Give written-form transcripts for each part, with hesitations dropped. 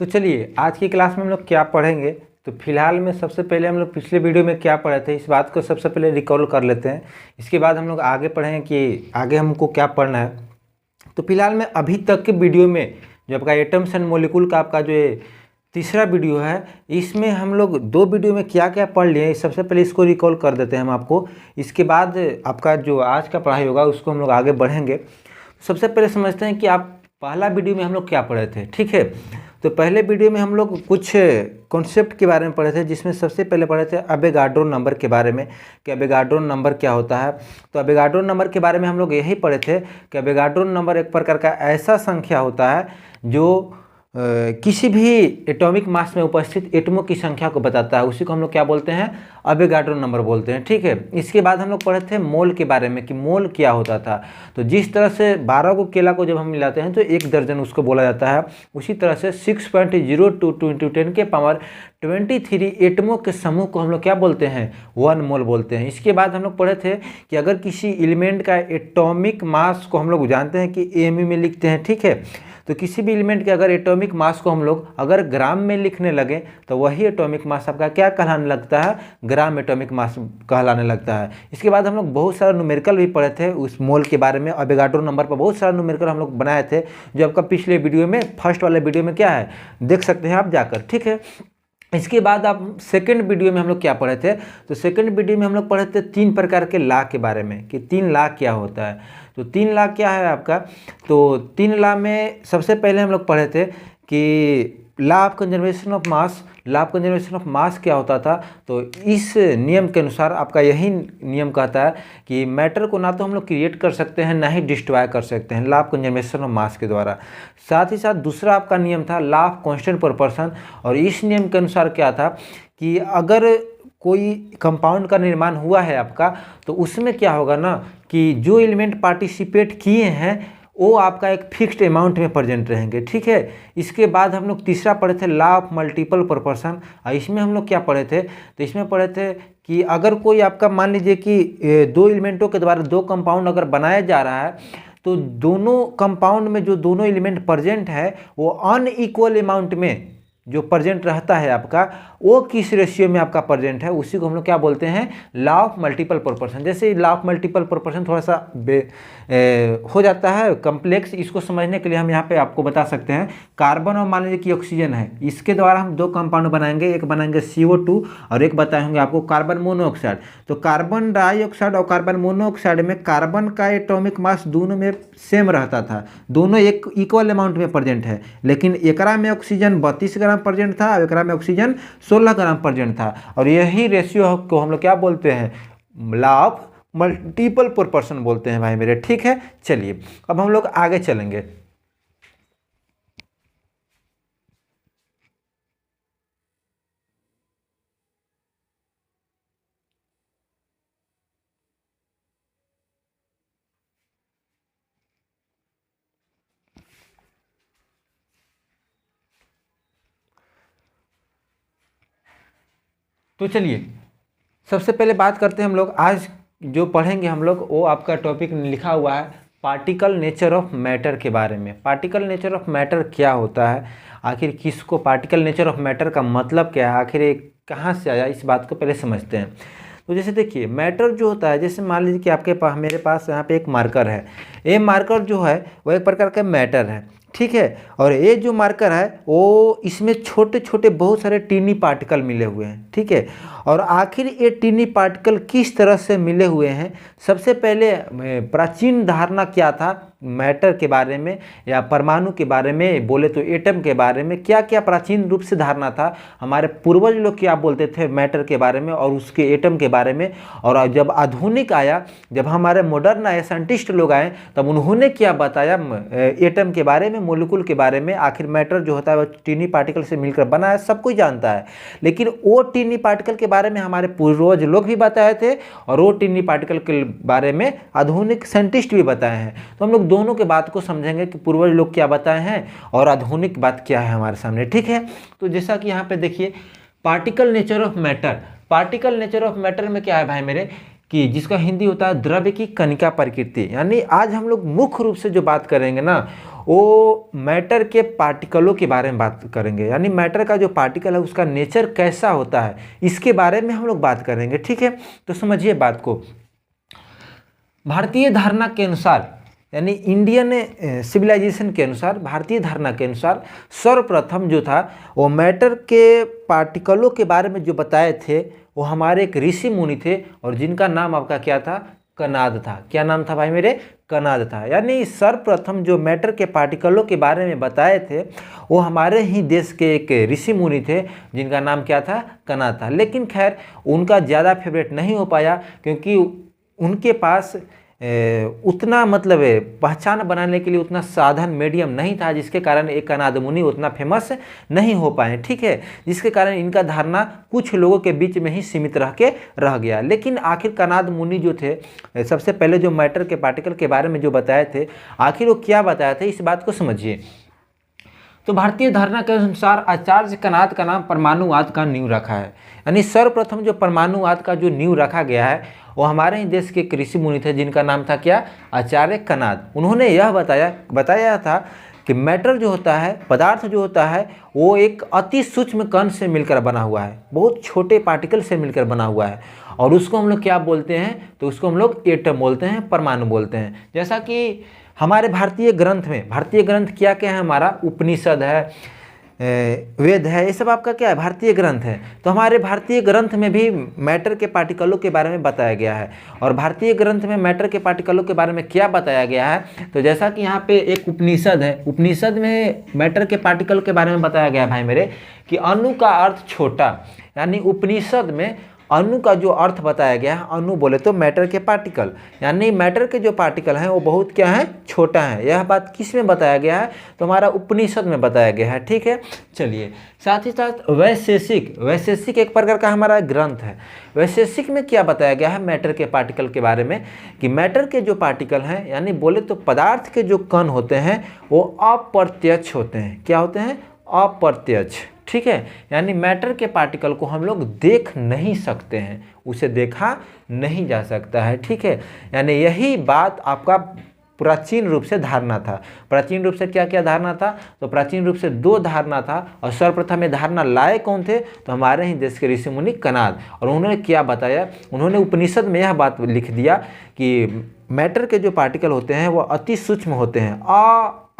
तो चलिए आज की क्लास में हम लोग क्या पढ़ेंगे। तो फिलहाल में सबसे पहले हम लोग पिछले वीडियो में क्या पढ़े थे इस बात को सबसे पहले रिकॉल कर लेते हैं। इसके बाद हम लोग आगे पढ़ेंगे कि आगे हमको क्या पढ़ना है। तो फिलहाल में अभी तक के वीडियो में जो आपका एटम्स एंड मॉलिक्यूल का आपका जो ये तीसरा वीडियो है, इसमें हम लोग दो वीडियो में क्या क्या पढ़ लिए सबसे पहले इसको रिकॉल कर देते हैं हम आपको। इसके बाद आपका जो आज का पढ़ाई होगा उसको हम लोग आगे बढ़ेंगे। सबसे पहले समझते हैं कि आप पहला वीडियो में हम लोग क्या पढ़े थे। ठीक है, तो पहले वीडियो में हम लोग कुछ कॉन्सेप्ट के बारे में पढ़े थे, जिसमें सबसे पहले पढ़े थे अवोगाड्रो नंबर के बारे में कि अवोगाड्रो नंबर क्या होता है। तो अवोगाड्रो नंबर के बारे में हम लोग यही पढ़े थे कि अवोगाड्रो नंबर एक प्रकार का ऐसा संख्या होता है जो किसी भी एटॉमिक मास में उपस्थित एटमों की संख्या को बताता है। उसी को हम लोग क्या बोलते हैं, अवोगाड्रो नंबर बोलते हैं। ठीक है, इसके बाद हम लोग पढ़े थे मोल के बारे में कि मोल क्या होता था। तो जिस तरह से 12 को केला को जब हम मिलाते हैं तो 1 दर्जन उसको बोला जाता है, उसी तरह से 6.02 × 10 के पावर 23 एटमों के समूह को हम लोग क्या बोलते हैं, 1 मोल बोलते हैं। इसके बाद हम लोग पढ़े थे कि अगर किसी एलिमेंट का एटॉमिक मास को हम लोग जानते हैं कि एमई में लिखते हैं। ठीक है, तो किसी भी एलिमेंट के अगर एटॉमिक मास को हम लोग अगर ग्राम में लिखने लगे तो वही एटॉमिक मास आपका क्या कहलाने लगता है, ग्राम एटॉमिक मास कहलाने लगता है। इसके बाद हम लोग बहुत सारा न्यूमेरिकल भी पढ़े थे उस मोल के बारे में। अवोगाड्रो नंबर पर बहुत सारा न्यूमेरिकल हम लोग बनाए थे, जो आपका पिछले वीडियो में फर्स्ट वाले वीडियो में क्या है देख सकते हैं आप जाकर। ठीक है, इसके बाद आप सेकंड वीडियो में हम लोग क्या पढ़े थे, तो सेकंड वीडियो में हम लोग पढ़े थे 3 प्रकार के लॉ के बारे में कि 3 लॉ क्या होता है। तो 3 लॉ क्या है आपका, तो 3 लॉ में सबसे पहले हम लोग पढ़े थे कि law of conservation of mass. Law of conservation of mass क्या होता था, तो इस नियम के अनुसार आपका यही नियम कहता है कि मैटर को ना तो हम लोग क्रिएट कर सकते हैं ना ही डिस्ट्रॉय कर सकते हैं, law of conservation of mass के द्वारा। साथ ही साथ दूसरा आपका नियम था लॉ ऑफ कांस्टेंट प्रोपोर्शन, और इस नियम के अनुसार क्या था कि अगर कोई कंपाउंड का निर्माण हुआ है आपका, तो उसमें क्या होगा ना कि जो एलिमेंट पार्टिसिपेट किए हैं वो आपका एक फिक्स्ड अमाउंट में प्रेजेंट रहेंगे। ठीक है, इसके बाद हम लोग तीसरा पढ़े थे लॉ ऑफ मल्टीपल प्रोपोर्शन। इसमें हम लोग क्या पढ़े थे, तो इसमें पढ़े थे कि अगर कोई आपका मान लीजिए कि 2 एलिमेंटों के द्वारा 2 कंपाउंड अगर बनाया जा रहा है, तो दोनों कंपाउंड में जो दोनों एलिमेंट प्रेजेंट है वो अनइक्वल अमाउंट में जो प्रेजेंट रहता है आपका, वो किस रेशियो में आपका प्रेजेंट है, उसी को हम लोग क्या बोलते हैं, लॉ ऑफ मल्टीपल प्रोपोर्शन। जैसे लॉ ऑफ मल्टीपल प्रोपोर्शन थोड़ा सा हो जाता है कॉम्प्लेक्स, इसको समझने के लिए हम यहाँ पे आपको बता सकते हैं कार्बन और मान लीजिए कि ऑक्सीजन है, इसके द्वारा हम 2 कंपाउंड बनाएंगे, एक बनाएंगे CO2 और एक बताएंगे आपको कार्बन मोनोऑक्साइड। तो कार्बन डाइऑक्साइड और कार्बन मोनोऑक्साइड में कार्बन का एटॉमिक मास दोनों में सेम रहता था, दोनों एक इक्वल अमाउंट में प्रेजेंट है, लेकिन एकरा में ऑक्सीजन 32 ग्राम प्रेजेंट था और एकरा में ऑक्सीजन 16 ग्राम प्रेजेंट था, और यही रेशियो को हम लोग क्या बोलते हैं, लॉ ऑफ मल्टीपल प्रोपोर्शन बोलते हैं भाई मेरे। ठीक है, चलिए अब हम लोग आगे चलेंगे। तो चलिए सबसे पहले बात करते हैं हम लोग, आज जो पढ़ेंगे हम लोग वो आपका टॉपिक लिखा हुआ है पार्टिकल नेचर ऑफ मैटर के बारे में। पार्टिकल नेचर ऑफ मैटर क्या होता है, आखिर किसको पार्टिकल नेचर ऑफ मैटर का मतलब क्या है, आखिर ये कहाँ से आया, इस बात को पहले समझते हैं। तो जैसे देखिए मैटर जो होता है, जैसे मान लीजिए कि आपके पास मेरे पास यहाँ पे एक मार्कर है, ये मार्कर जो है वो एक प्रकार का मैटर है। ठीक है, और ये जो मार्कर है वो इसमें छोटे छोटे बहुत सारे टीनी पार्टिकल मिले हुए हैं। ठीक है, और आखिर ये टीनी पार्टिकल किस तरह से मिले हुए हैं, सबसे पहले प्राचीन धारणा क्या था मैटर के बारे में या परमाणु के बारे में, बोले तो एटम के बारे में क्या क्या प्राचीन रूप से धारणा था, हमारे पूर्वज लोग क्या बोलते थे मैटर के बारे में और उसके एटम के बारे में। और जब आधुनिक आया, जब हमारे मॉडर्न आए साइंटिस्ट लोग आए, तब उन्होंने क्या बताया एटम के बारे में, मॉलिक्यूल के बारे में। आखिर मैटर जो होता है वो टीनी पार्टिकल से मिलकर बना है, सब कोई जानता है, लेकिन वो टीनी पार्टिकल के बारे में हमारे पूर्वज लोग भी बताए थे और वो टीनी पार्टिकल के बारे में आधुनिक साइंटिस्ट भी बताए हैं। तो हम लोग दोनों के बात को समझेंगे कि पूर्वज लोग क्या बताए हैं और आधुनिक बात क्या है हमारे सामने। ठीक है, तो जैसा कि यहाँ पे देखिए particle nature of matter. Particle nature of matter में क्या है भाई मेरे कि जिसका हिंदी होता है द्रव्य की कणिका प्रकृति। यानी आज हम लोग मुख्य रूप से जो बात करेंगे ना वो मैटर के पार्टिकलों के बारे में बात करेंगे, यानी मैटर का जो पार्टिकल है उसका नेचर कैसा होता है इसके बारे में हम लोग बात करेंगे। ठीक है, तो समझिए बात को। भारतीय धारणा के अनुसार, यानी इंडियन सिविलाइजेशन के अनुसार, भारतीय धारणा के अनुसार सर्वप्रथम जो था वो मैटर के पार्टिकलों के बारे में जो बताए थे वो हमारे एक ऋषि मुनि थे, और जिनका नाम आपका क्या था, कनाद था। क्या नाम था भाई मेरे, कनाद था। यानी सर्वप्रथम जो मैटर के पार्टिकलों के बारे में बताए थे वो हमारे ही देश के एक ऋषि मुनि थे, जिनका नाम क्या था, कनाद था। लेकिन खैर उनका ज़्यादा फेवरेट नहीं हो पाया, क्योंकि उनके पास उतना मतलब पहचान बनाने के लिए उतना साधन मीडियम नहीं था, जिसके कारण एक कनाद मुनि उतना फेमस नहीं हो पाए। ठीक है, जिसके कारण इनका धारणा कुछ लोगों के बीच में ही सीमित रह गया। लेकिन आखिर कनाद मुनि जो थे, सबसे पहले जो मैटर के पार्टिकल के बारे में जो बताए थे, आखिर वो क्या बताए थे, इस बात को समझिए। तो भारतीय धारणा के अनुसार आचार्य कनाद का नाम परमाणुवाद का नींव रखा है। यानी सर्वप्रथम जो परमाणुवाद का जो नींव रखा गया है वो हमारे ही देश के ऋषि मुनि थे, जिनका नाम था क्या, आचार्य कनाद। उन्होंने यह बताया था कि मैटर जो होता है, पदार्थ जो होता है, वो एक अति सूक्ष्म कण से मिलकर बना हुआ है, बहुत छोटे पार्टिकल से मिलकर बना हुआ है, और उसको हम लोग क्या बोलते हैं, तो उसको हम लोग एटम बोलते हैं, परमाणु बोलते हैं। जैसा कि हमारे भारतीय ग्रंथ में, भारतीय ग्रंथ क्या क्या है, हमारा उपनिषद है, वेद है, ये सब आपका क्या है, भारतीय ग्रंथ है। तो हमारे भारतीय ग्रंथ में भी मैटर के पार्टिकलों के बारे में बताया गया है। और भारतीय ग्रंथ में मैटर के पार्टिकलों के बारे में क्या बताया गया है, तो जैसा कि यहाँ पे एक उपनिषद है, उपनिषद में मैटर के पार्टिकल के बारे में बताया गया है भाई मेरे, कि अणु का अर्थ छोटा। यानी उपनिषद में अणु का जो अर्थ बताया गया है, अणु बोले तो मैटर के पार्टिकल, यानी मैटर के जो पार्टिकल हैं वो बहुत क्या है, छोटा है। यह बात किस में बताया गया है, तो हमारा उपनिषद में बताया गया है। ठीक है, चलिए, साथ ही साथ वैशेषिक, वैशेषिक एक प्रकार का हमारा ग्रंथ है। वैशेषिक में क्या बताया गया है मैटर के पार्टिकल के बारे में, कि मैटर के जो पार्टिकल हैं, यानी बोले तो पदार्थ के जो कण होते हैं वो अप्रत्यक्ष होते हैं। क्या होते हैं, अप्रत्यक्ष। ठीक है, यानी मैटर के पार्टिकल को हम लोग देख नहीं सकते हैं, उसे देखा नहीं जा सकता है। ठीक है, यानी यही बात आपका प्राचीन रूप से धारणा था। प्राचीन रूप से क्या क्या धारणा था, तो प्राचीन रूप से दो धारणा था, और सर्वप्रथम ये धारणा लाए कौन थे, तो हमारे ही देश के ऋषि मुनि कनाद। और उन्होंने क्या बताया, उन्होंने उपनिषद में यह बात लिख दिया कि मैटर के जो पार्टिकल होते हैं वो अति सूक्ष्म होते हैं,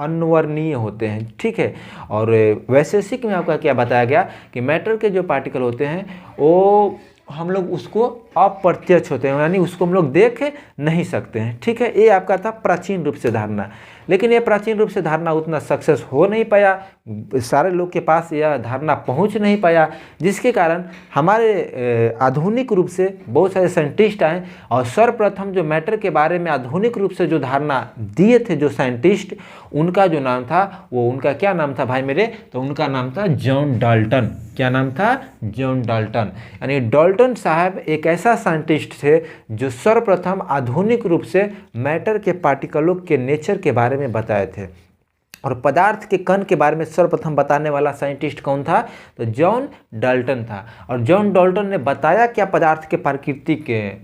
अनवर्णीय होते हैं। ठीक है, और वैशेषिक में आपका क्या बताया गया कि मैटर के जो पार्टिकल होते हैं वो हम लोग उसको अप्रत्यक्ष होते हैं, यानी उसको हम लोग देख नहीं सकते हैं। ठीक है, ये आपका था प्राचीन रूप से धारणा। लेकिन ये प्राचीन रूप से धारणा उतना सक्सेस हो नहीं पाया, सारे लोग के पास यह धारणा पहुंच नहीं पाया, जिसके कारण हमारे आधुनिक रूप से बहुत सारे साइंटिस्ट आए, और सर्वप्रथम जो मैटर के बारे में आधुनिक रूप से जो धारणा दिए थे जो साइंटिस्ट, उनका जो नाम था वो, उनका क्या नाम था भाई मेरे, तो उनका नाम था जॉन डाल्टन। क्या नाम था, जॉन डाल्टन। यानी डाल्टन साहब एक ऐसा साइंटिस्ट थे जो सर्वप्रथम आधुनिक रूप से मैटर के पार्टिकलों के नेचर के बारे में बताए थे। और पदार्थ के कण के बारे में सर्वप्रथम बताने वाला साइंटिस्ट कौन था, तो जॉन डाल्टन था। और जॉन डाल्टन ने बताया क्या पदार्थ के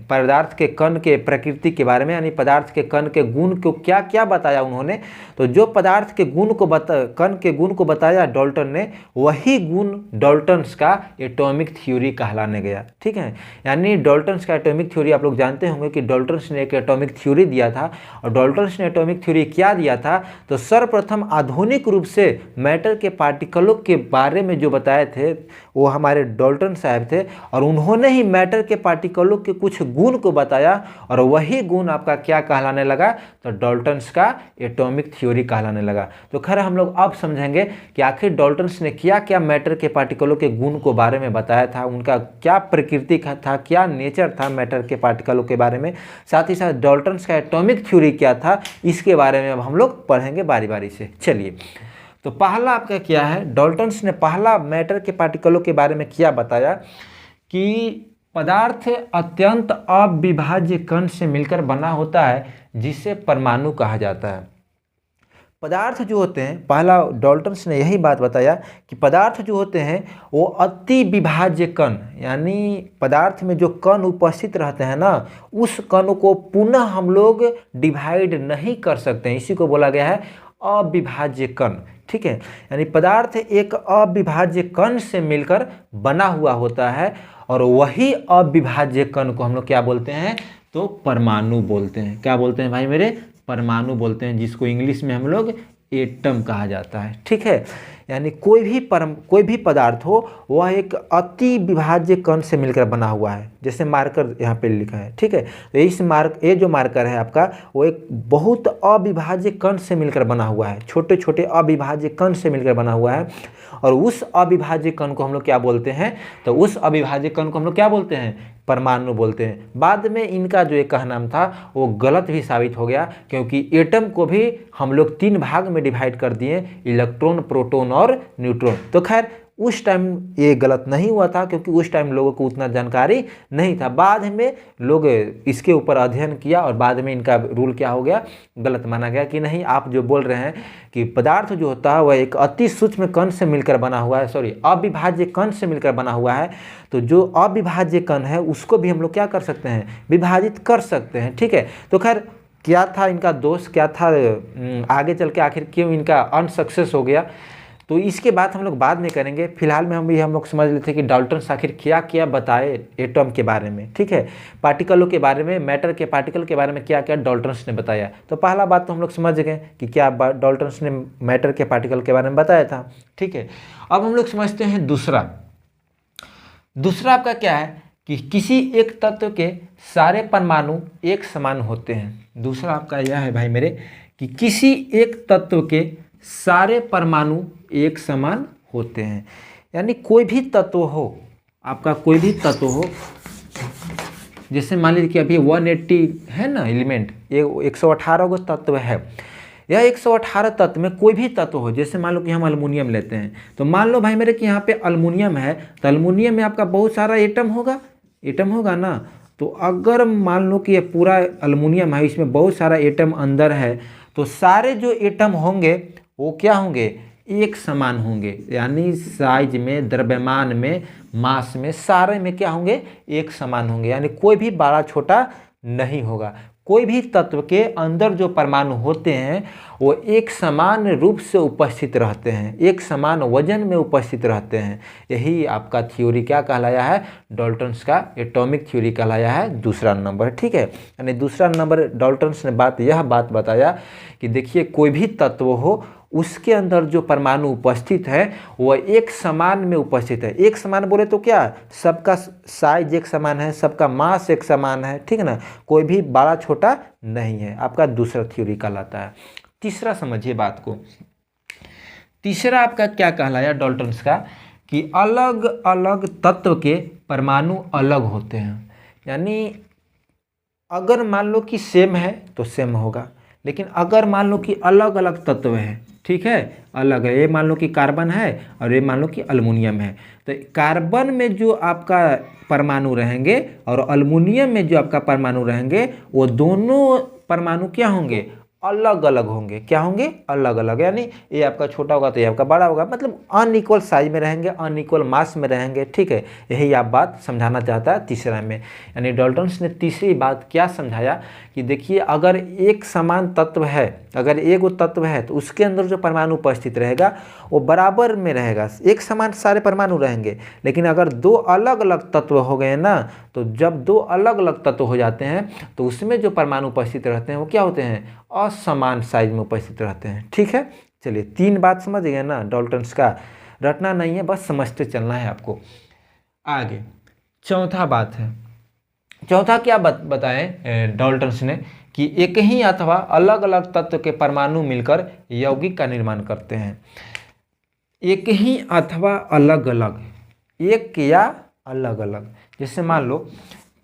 पदार्थ के कण के प्रकृति के बारे में, यानी पदार्थ के कण के गुण को क्या क्या बताया उन्होंने, तो जो पदार्थ के गुण को कण के गुण को बताया डाल्टन ने, वही गुण डाल्टन्स का एटॉमिक थ्योरी कहलाने गया। ठीक है, यानी डाल्टन्स का एटॉमिक थ्योरी आप लोग जानते होंगे कि डाल्टन्स ने एक एटॉमिक थ्योरी दिया था। और डाल्टन्स ने एटॉमिक थ्योरी क्या दिया था, तो सर्वप्रथम आधुनिक रूप से मैटर के पार्टिकलों के बारे में जो बताए थे वो हमारे डाल्टन साहब थे, और उन्होंने ही मैटर के पार्टिकलों के कुछ गुण को बताया, और वही गुण आपका क्या कहलाने लगा, तो डाल्टन्स का एटॉमिक थ्योरी कहलाने लगा। तो खैर हम लोग अब समझेंगे कि आखिर डाल्टन्स ने क्या क्या मैटर के पार्टिकलों के गुण को बारे में बताया था, उनका क्या प्रकृति था, क्या नेचर था मैटर के पार्टिकलों के बारे में, साथ ही साथ डाल्टन्स का एटॉमिक थ्योरी क्या था, इसके बारे में अब हम लोग पढ़ेंगे बारी बारी से। चलिए, तो पहला आपका क्या है, डाल्टन्स ने पहला मैटर के पार्टिकलों के बारे में क्या बताया कि पदार्थ अत्यंत अविभाज्य कण से मिलकर बना होता है, जिसे परमाणु कहा जाता है। पदार्थ जो होते हैं, पहला डाल्टन्स ने यही बात बताया कि पदार्थ जो होते हैं वो अति विभाज्य कण, यानी पदार्थ में जो कण उपस्थित रहते हैं ना, उस कण को पुनः हम लोग डिवाइड नहीं कर सकते हैं, इसी को बोला गया है अविभाज्य कण, ठीक है। यानी पदार्थ एक अविभाज्य कण से मिलकर बना हुआ होता है और वही अविभाज्य कण को हम लोग क्या बोलते हैं, तो परमाणु बोलते हैं। क्या बोलते हैं भाई मेरे, परमाणु बोलते हैं, जिसको इंग्लिश में हम लोग एटम कहा जाता है, ठीक है। यानी कोई भी पदार्थ हो वह एक अति विभाज्य कण से मिलकर बना हुआ है, जैसे मार्कर यहाँ पे लिखा है, ठीक है। तो ये जो मार्कर है आपका वो एक बहुत अविभाज्य कण से मिलकर बना हुआ है, छोटे छोटे अविभाज्य कण से मिलकर बना हुआ है। और उस अविभाज्य कण को हम लोग क्या बोलते हैं, तो उस अविभाज्य कण को हम लोग क्या बोलते हैं, परमाणु बोलते हैं। बाद में इनका जो एक कहनाम था वो गलत भी साबित हो गया, क्योंकि एटम को भी हम लोग 3 भाग में डिवाइड कर दिए, इलेक्ट्रॉन, प्रोटॉन और न्यूट्रॉन। तो खैर उस टाइम ये गलत नहीं हुआ था, क्योंकि उस टाइम लोगों को उतना जानकारी नहीं था। बाद में लोग इसके ऊपर अध्ययन किया और बाद में इनका रूल क्या हो गया, गलत माना गया कि नहीं, आप जो बोल रहे हैं कि पदार्थ जो होता है वह एक अति सूक्ष्म कण से मिलकर बना हुआ है, सॉरी अविभाज्य कण से मिलकर बना हुआ है। तो जो अविभाज्य कण है उसको भी हम लोग क्या कर सकते हैं, विभाजित कर सकते हैं, ठीक है। तो खैर क्या था इनका दोष, क्या था आगे चल के आखिर क्यों इनका अनसक्सेस हो गया, तो इसके बाद हम लोग बाद में करेंगे। फिलहाल में हम लोग समझ लेते हैं कि डाल्टन आखिर क्या क्या बताए एटम के बारे में, ठीक है। पार्टिकलों के बारे में, मैटर के पार्टिकल के बारे में क्या क्या डाल्टन ने बताया। तो पहला बात तो हम लोग समझ गए कि क्या डाल्टन ने मैटर के पार्टिकल के बारे में बताया था, ठीक है। अब हम लोग समझते हैं दूसरा आपका क्या है कि किसी एक तत्व के सारे परमाणु एक समान होते हैं। दूसरा आपका यह है भाई मेरे कि किसी एक तत्व के सारे परमाणु एक समान होते हैं। यानी कोई भी तत्व हो, आपका कोई भी तत्व हो, जैसे मान लीजिए कि अभी 180 है ना एलिमेंट, ये 118 गो तत्व है। यह 118 तत्व में कोई भी तत्व हो, जैसे मान लो कि हम अल्युमिनियम लेते हैं, तो मान लो भाई मेरे कि यहाँ पे अल्युमिनियम है, तो अल्युमिनियम में आपका बहुत सारा एटम होगा ना। तो अगर मान लो कि ये पूरा अल्युमिनियम है, इसमें बहुत सारा एटम अंदर है, तो सारे जो एटम होंगे वो क्या होंगे, एक समान होंगे। यानी साइज में, द्रव्यमान में, मास में, सारे में क्या होंगे, एक समान होंगे। यानी कोई भी बड़ा छोटा नहीं होगा। कोई भी तत्व के अंदर जो परमाणु होते हैं वो एक समान रूप से उपस्थित रहते हैं, एक समान वजन में उपस्थित रहते हैं। यही आपका थ्योरी क्या कहलाया है, डाल्टन्स का एटॉमिक थ्योरी कहलाया है, दूसरा नंबर, ठीक है। यानी दूसरा नंबर डाल्टन्स ने यह बात बताया कि देखिए कोई भी तत्व हो उसके अंदर जो परमाणु उपस्थित है वह एक समान में उपस्थित है। एक समान बोले तो क्या, सबका साइज एक समान है, सबका मास एक समान है, ठीक है ना, कोई भी बड़ा छोटा नहीं है। आपका दूसरा थ्योरी कहलाता है। तीसरा समझिए बात को, तीसरा आपका क्या कहलाया डाल्टन्स का कि अलग अलग तत्व के परमाणु अलग होते हैं। यानी अगर मान लो कि सेम है तो सेम होगा, लेकिन अगर मान लो कि अलग अलग तत्व है, ठीक है, अलग है, ये मान लो कि कार्बन है और ये मान लो कि अल्युमिनियम है, तो कार्बन में जो आपका परमाणु रहेंगे और अल्युमिनियम में जो आपका परमाणु रहेंगे वो दोनों परमाणु क्या होंगे, अलग अलग होंगे। क्या होंगे, अलग अलग। यानी ये आपका छोटा होगा तो ये आपका बड़ा होगा, मतलब अनइक्वल साइज में रहेंगे, अनइक्वल मास में रहेंगे, ठीक है। यही आप बात समझाना चाहता है तीसरा में। यानी डाल्टन्स ने तीसरी बात क्या समझाया कि देखिए अगर एक समान तत्व है, अगर एक वो तत्व है तो उसके अंदर जो परमाणु उपस्थित रहेगा वो बराबर में रहेगा, एक समान सारे परमाणु रहेंगे। लेकिन अगर दो अलग अलग तत्व हो गए ना, तो जब दो अलग अलग तत्व हो जाते हैं तो उसमें जो परमाणु उपस्थित रहते हैं वो क्या होते हैं, असमान साइज में उपस्थित रहते हैं, ठीक है। चलिए 3 बात समझ गए ना डाल्टन्स का, रटना नहीं है, बस समझते चलना है आपको। आगे चौथा बात है, चौथा क्या बताएं डाल्टन्स ने कि एक ही अथवा अलग अलग तत्व के परमाणु मिलकर यौगिक का निर्माण करते हैं। एक ही अथवा अलग अलग, एक या अलग अलग। जैसे मान लो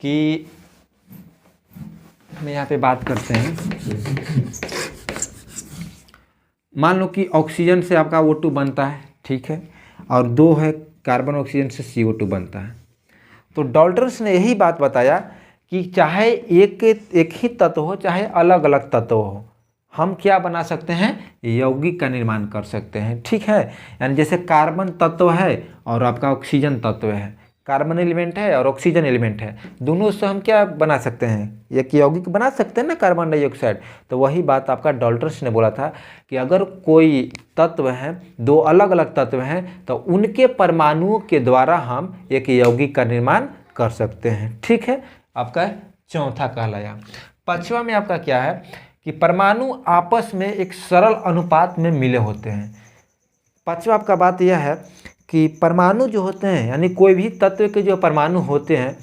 कि हम यहाँ पे बात करते हैं, मान लो कि ऑक्सीजन से आपका O2 बनता है, ठीक है, और 2 है कार्बन ऑक्सीजन से CO2 बनता है। तो डाल्टन्स ने यही बात बताया कि चाहे एक ही तत्व हो चाहे अलग अलग तत्व हो, हम क्या बना सकते हैं, यौगिक का निर्माण कर सकते हैं, ठीक है। यानी जैसे कार्बन तत्व है और आपका ऑक्सीजन तत्व है, कार्बन एलिमेंट है और ऑक्सीजन एलिमेंट है, दोनों से हम क्या बना सकते हैं, एक यौगिक बना सकते हैं ना, कार्बन डाइऑक्साइड। तो वही बात आपका डाल्टन्स ने बोला था कि अगर कोई तत्व हैं, दो अलग अलग तत्व हैं, तो उनके परमाणुओं के द्वारा हम एक यौगिक का निर्माण कर सकते हैं। ठीक है, आपका चौथा कहलाया। पांचवा में आपका क्या है कि परमाणु आपस में एक सरल अनुपात में मिले होते हैं। पांचवा आपका बात यह है कि परमाणु जो होते हैं, यानी कोई भी तत्व के जो परमाणु होते हैं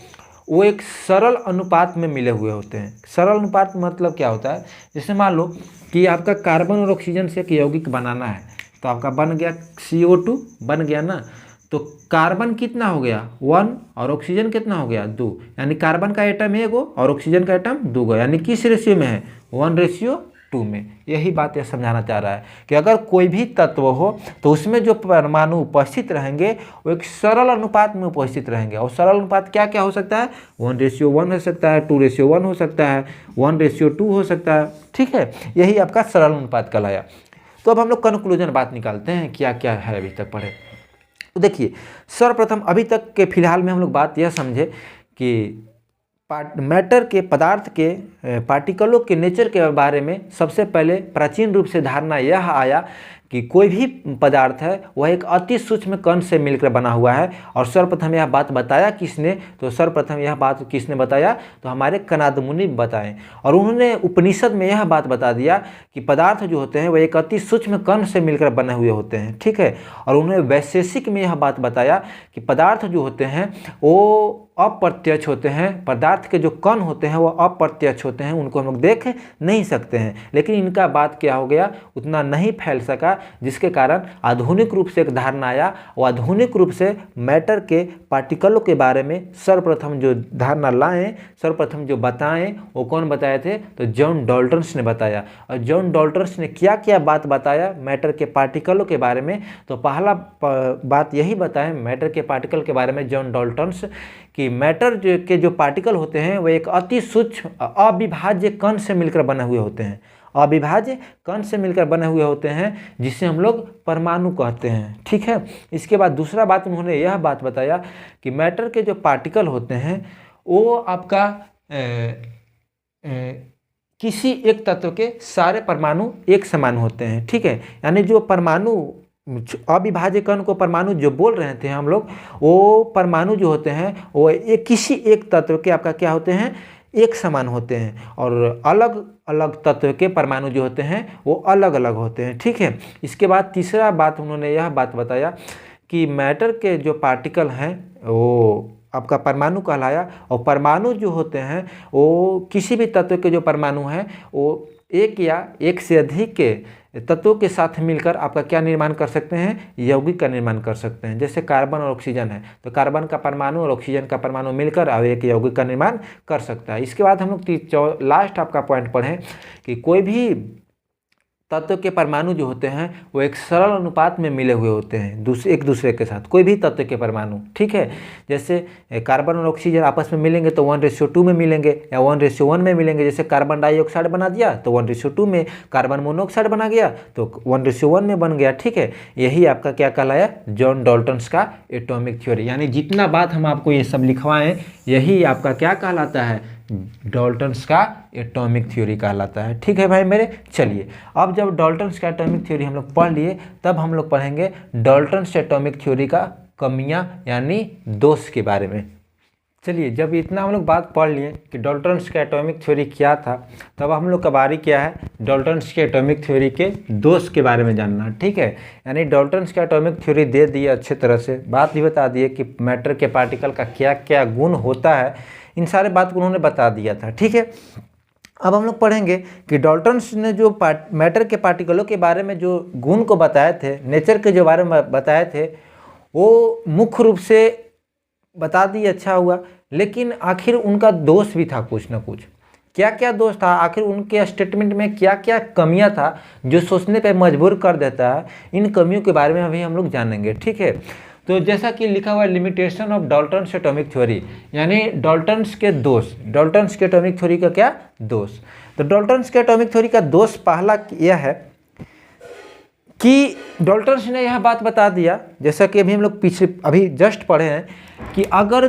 वो एक सरल अनुपात में मिले हुए होते हैं। सरल अनुपात मतलब क्या होता है, जैसे मान लो कि आपका कार्बन और ऑक्सीजन से एक यौगिक बनाना है, तो आपका बन गया CO2 बन गया ना, तो कार्बन कितना हो गया 1 और ऑक्सीजन कितना हो गया 2, यानी कार्बन का एटम 1 और ऑक्सीजन का एटम 2, यानी किस रेशियो में है 1:2 में। यही बात यह समझाना चाह रहा है कि अगर कोई भी तत्व हो तो उसमें जो परमाणु उपस्थित रहेंगे वो एक सरल अनुपात में उपस्थित रहेंगे। और सरल अनुपात क्या क्या हो सकता है, 1:1 हो सकता है, 2:1 हो सकता है, 1:2 हो सकता है। ठीक है, यही आपका सरल अनुपात कहलाया। तो अब हम लोग कंक्लूजन बात निकालते हैं क्या क्या है अभी तक पढ़े। तो देखिए, सर्वप्रथम अभी तक के फिलहाल में हम लोग बात यह समझे कि मैटर के, पदार्थ के, पार्टिकलों के नेचर के बारे में सबसे पहले प्राचीन रूप से धारणा यह आया कि कोई भी पदार्थ है वह एक अति सूक्ष्म कण से मिलकर बना हुआ है। और सर्वप्रथम यह बात बताया किसने, तो सर्वप्रथम यह बात किसने बताया, तो हमारे कणाद मुनि बताएं। और उन्होंने उपनिषद में यह बात बता दिया कि पदार्थ जो होते हैं वह एक अति सूक्ष्म कण से मिलकर बने हुए होते हैं। ठीक है, और उन्होंने वैशेषिक में यह बात बताया कि पदार्थ जो होते हैं वो अप्रत्यक्ष होते हैं, पदार्थ के जो कण होते हैं वो अप्रत्यक्ष होते हैं, उनको हम लोग देख नहीं सकते हैं। लेकिन इनका बात क्या हो गया, उतना नहीं फैल सका, जिसके कारण आधुनिक रूप से एक धारणा आया। और आधुनिक रूप से मैटर के, पार्टिकलों के बारे में सर्वप्रथम जो धारणा लाएं, सर्वप्रथम जो बताएं, वो कौन बताए थे, तो जॉन डाल्टन्स ने बताया। और जॉन डाल्टन्स ने क्या क्या बात बताया मैटर के पार्टिकलों के बारे में, तो पहला बात यही बताएं मैटर के पार्टिकल के बारे में जॉन डाल्टन्स कि मैटर के जो पार्टिकल होते हैं वो एक अति सूक्ष्म अविभाज्य कण से मिलकर बने हुए होते हैं। अविभाज्य कण से मिलकर बने हुए होते हैं, जिसे हम लोग परमाणु कहते हैं। ठीक है, इसके बाद दूसरा बात उन्होंने यह बात बताया कि मैटर के जो पार्टिकल होते हैं वो आपका किसी एक तत्व के सारे परमाणु एक समान होते हैं। ठीक है, यानी जो परमाणु, अविभाज्य कण को परमाणु जो बोल रहे थे हम लोग, वो परमाणु जो होते हैं वो एक किसी एक तत्व के आपका क्या होते हैं, एक समान होते हैं। और अलग अलग तत्व के परमाणु जो होते हैं वो अलग अलग होते हैं। ठीक है, इसके बाद तीसरा बात उन्होंने यह बात बताया कि मैटर के जो पार्टिकल हैं वो आपका परमाणु कहलाया। और परमाणु जो होते हैं वो किसी भी तत्व के जो परमाणु हैं वो एक या एक से अधिक के तत्वों के साथ मिलकर आपका क्या निर्माण कर सकते हैं, यौगिक का निर्माण कर सकते हैं। जैसे कार्बन और ऑक्सीजन है, तो कार्बन का परमाणु और ऑक्सीजन का परमाणु मिलकर अब एक यौगिक का निर्माण कर सकता है। इसके बाद हम लोग लास्ट आपका पॉइंट पढ़ें कि कोई भी तत्व के परमाणु जो होते हैं वो एक सरल अनुपात में मिले हुए होते हैं एक दूसरे के साथ, कोई भी तत्व के परमाणु। ठीक है, जैसे कार्बन और ऑक्सीजन आपस में मिलेंगे तो 1:2 में मिलेंगे या 1:1 में मिलेंगे। जैसे कार्बन डाइऑक्साइड बना दिया तो 1:2 में, कार्बन मोनोऑक्साइड बना गया तो 1:1 में बन गया। ठीक है, यही आपका क्या कहलाया, जॉन डाल्टन्स का एटॉमिक थ्योरी। यानी जितना बात हम आपको ये सब लिखवाएं यही आपका क्या कहलाता है, डाल्टन्स का एटॉमिक थ्योरी कहलाता है। ठीक है भाई मेरे, चलिए अब जब डाल्टन्स का एटॉमिक थ्योरी हम लोग पढ़ लिए, तब हम लोग पढ़ेंगे डाल्टन्स एटॉमिक थ्योरी का कमियां यानी दोष के बारे में। चलिए, जब इतना हम लोग बात पढ़ लिए कि डाल्टन्स का एटॉमिक थ्योरी क्या था, तब हम लोग का बारी क्या है, डाल्टन्स के एटॉमिक थ्योरी के दोष के बारे में जानना। ठीक है, यानी डाल्टन्स का एटॉमिक थ्योरी दे दिए अच्छे तरह से, बात भी बता दिए कि मैटर के पार्टिकल का क्या क्या गुण होता है, इन सारे बात को उन्होंने बता दिया था। ठीक है, अब हम लोग पढ़ेंगे कि डाल्टन्स ने जो मैटर के पार्टिकलों के बारे में जो गुण को बताए थे, नेचर के जो बारे में बताए थे, वो मुख्य रूप से बता दिए, अच्छा हुआ। लेकिन आखिर उनका दोष भी था कुछ ना कुछ। क्या क्या दोष था, आखिर उनके स्टेटमेंट में क्या क्या कमियां था जो सोचने पे मजबूर कर देता है, इन कमियों के बारे में अभी हम लोग जानेंगे। ठीक है, तो जैसा कि लिखा हुआ है limitation of Dalton's atomic theory, यानी डाल्टन्स के दोष, डाल्टन्स के एटॉमिक थ्योरी का क्या दोष। तो डाल्टन्स के एटॉमिक थ्योरी का दोष पहला यह है कि डॉल्टन्स ने यह बात बता दिया, जैसा कि अभी हम लोग पीछे अभी जस्ट पढ़े हैं, कि अगर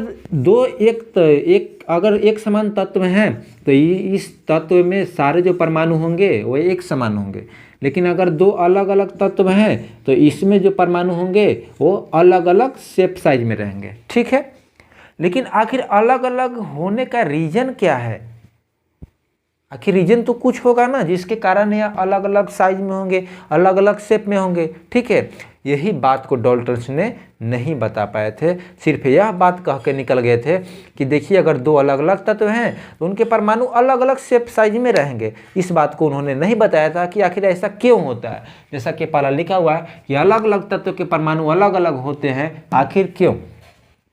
अगर एक समान तत्व हैं तो इस तत्व में सारे जो परमाणु होंगे वो एक समान होंगे, लेकिन अगर दो अलग अलग तत्व हैं तो इसमें जो परमाणु होंगे वो अलग अलग शेप साइज में रहेंगे। ठीक है, लेकिन आखिर अलग अलग होने का रीजन क्या है? आखिर रीजन तो कुछ होगा ना जिसके कारण यह अलग अलग साइज में होंगे, अलग अलग शेप में होंगे। ठीक है, यही बात को डॉल्टन्स ने नहीं बता पाए थे, सिर्फ यह बात कह के निकल गए थे कि देखिए अगर दो अलग अलग तत्व हैं तो उनके परमाणु अलग अलग शेप साइज में रहेंगे। इस बात को उन्होंने नहीं बताया था कि आखिर ऐसा क्यों होता है। जैसा कि पहला लिखा हुआ है कि अलग अलग तत्व के परमाणु अलग अलग होते हैं, आखिर क्यों?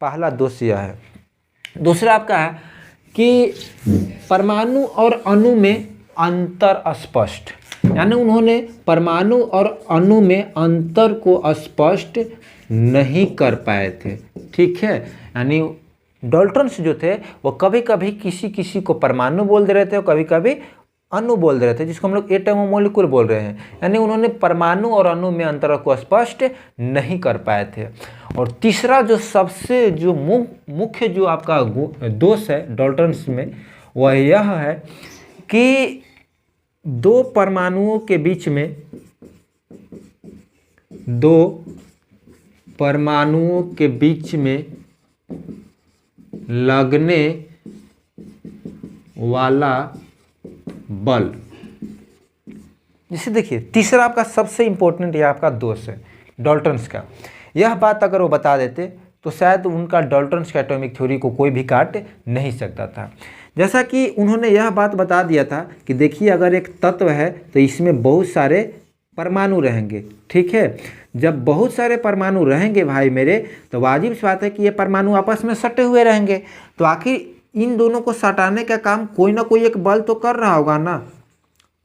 पहला दोष यह है। दूसरा आपका है कि परमाणु और अणु में अंतर स्पष्ट, यानी उन्होंने परमाणु और अणु में अंतर को स्पष्ट नहीं कर पाए थे। ठीक है, यानी डॉल्टन्स जो थे वो कभी कभी किसी किसी को परमाणु बोल दे रहे थे और कभी कभी अणु बोल दे रहे थे, जिसको हम लोग एटम और मॉलिक्यूल बोल रहे हैं। यानी उन्होंने परमाणु और अणु में अंतर को स्पष्ट नहीं कर पाए थे। और तीसरा जो सबसे जो मुख्य जो आपका दोष है डॉल्टन्स में, वह यह है कि दो परमाणुओं के बीच में लगने वाला बल। जैसे देखिए तीसरा आपका सबसे इंपॉर्टेंट यह आपका दोष है डॉल्टन्स का। यह बात अगर वो बता देते तो शायद उनका डॉल्टन्स का एटॉमिक थ्योरी को कोई भी काट नहीं सकता था। जैसा कि उन्होंने यह बात बता दिया था कि देखिए अगर एक तत्व है तो इसमें बहुत सारे परमाणु रहेंगे। ठीक है, जब बहुत सारे परमाणु रहेंगे भाई मेरे, तो वाजिब सी बात है कि ये परमाणु आपस में सटे हुए रहेंगे। तो आखिर इन दोनों को सटाने का काम कोई ना कोई एक बल तो कर रहा होगा ना।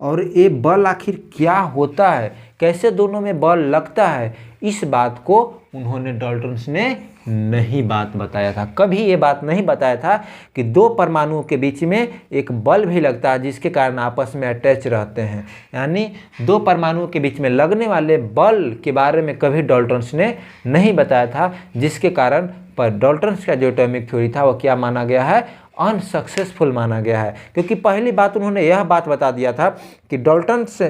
और ये बल आखिर क्या होता है, कैसे दोनों में बल लगता है, इस बात को उन्होंने डॉल्टन्स ने नहीं बात बताया था। कभी ये बात नहीं बताया था कि दो परमाणुओं के बीच में एक बल भी लगता है जिसके कारण आपस में अटैच रहते हैं। यानी दो परमाणुओं के बीच में लगने वाले बल के बारे में कभी डॉल्टन्स ने नहीं बताया था, जिसके कारण पर डॉल्टन्स का जो एटॉमिक थ्योरी था वो क्या माना गया है? अनसक्सेसफुल माना गया है। क्योंकि पहली बात उन्होंने यह बात बता दिया था कि डॉल्टन्स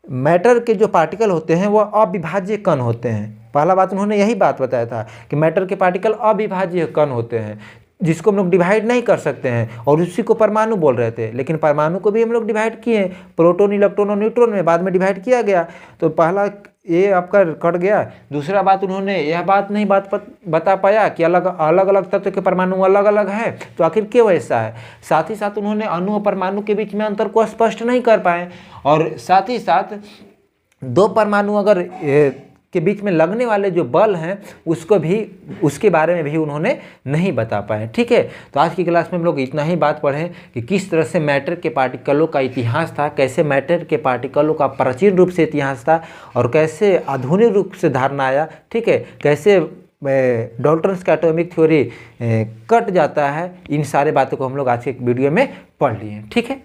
मैटर के जो पार्टिकल होते हैं वो अविभाज्य कण होते हैं। पहला बात उन्होंने यही बात बताया था कि मैटर के पार्टिकल अविभाज्य कण होते हैं जिसको हम लोग डिवाइड नहीं कर सकते हैं, और उसी को परमाणु बोल रहे थे। लेकिन परमाणु को भी हम लोग डिवाइड किए, प्रोटॉन, इलेक्ट्रॉन और न्यूट्रॉन में बाद में डिवाइड किया गया। तो पहला ये आपका कट गया। दूसरा बात उन्होंने यह बात नहीं बता पाया कि अलग अलग तत्व के परमाणु अलग अलग है, तो आखिर क्यों ऐसा है। साथ ही साथ उन्होंने अणु और परमाणु के बीच में अंतर को स्पष्ट नहीं कर पाए, और साथ ही साथ दो परमाणु अगर के बीच में लगने वाले जो बल हैं उसके बारे में भी उन्होंने नहीं बता पाए। ठीक है, तो आज की क्लास में हम लोग इतना ही बात पढ़ें कि किस तरह से मैटर के पार्टिकलों का इतिहास था, कैसे मैटर के पार्टिकलों का प्राचीन रूप से इतिहास था और कैसे आधुनिक रूप से धारणा आया। ठीक है, कैसे डॉल्टन्स का एटॉमिक थ्योरी कट जाता है। इन सारे बातों को हम लोग आज के वीडियो में पढ़ लिए। ठीक है।